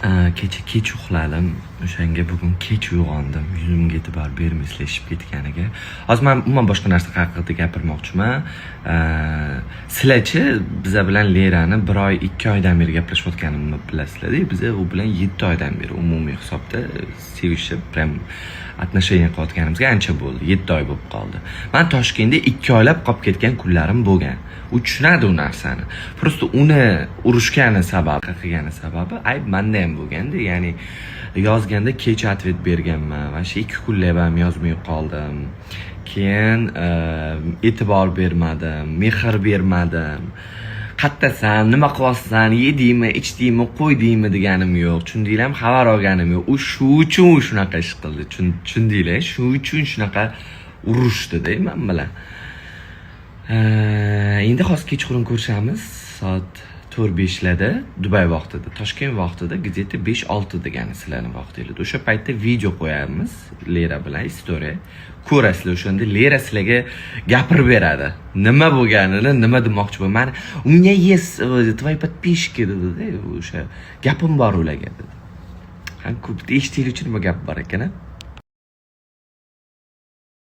Kecha kech uxladim. O'shanga bugun kech uyg'ondim. Yuzimga e'tibor bermaslashib ketganiga. Hozir men umuman boshqa narsa haqida gapirmoqchiman. Sizlarchi biza bilan Lerani 1 oy 2 oydan beri gaplashayotganimni bilasizlar-ku. Biz u bilan 7 oydan beri umumiy hisobda sevishib, prям отношения qilayotganimizga ancha bo'ldi. 7 oy bo'lib qoldi. Men Toshkentda 2 oylab qolib ketgan kunlarim bo'lgan. U tushunadi u narsani. Prosta uni urushgani sababi, qilgani sababi ayb menda ham bo'lganda, ya'ni yozganda kech atvet berganman va shu 2 kunlab ham yozmay qoldim. Keyin e'tibor bermadim, mehr bermadim. Qattasan, nima qilyapsan, yedingmi, ichdingmi, qo'ydingmi deganim yo'q. Tushundinglarmi? Xabar olganim yo'q. U shu uchun shunaqa ish qildi. Tushundinglar? Shu uchun shunaqa urushdi-da men bilan. Endi hozir kechqurun ko'rishamiz. Soat 4-5 larda Dubay vaqtida, Toshkent vaqtida gazeta 5-6 degani sizlarning vaqtingizda. O'sha paytda video qo'yamiz Lera bilan story. Ko'rasizlar, o'shanda Lera sizlarga gapirib beradi. Nima bo'lganini, nima demoqchi bo'lman. У меня есть твои подписчики dedi. O'sha gapim bor ularga dedi. Ham ko'p eshitishlik uchun nima gap bor ekan-a?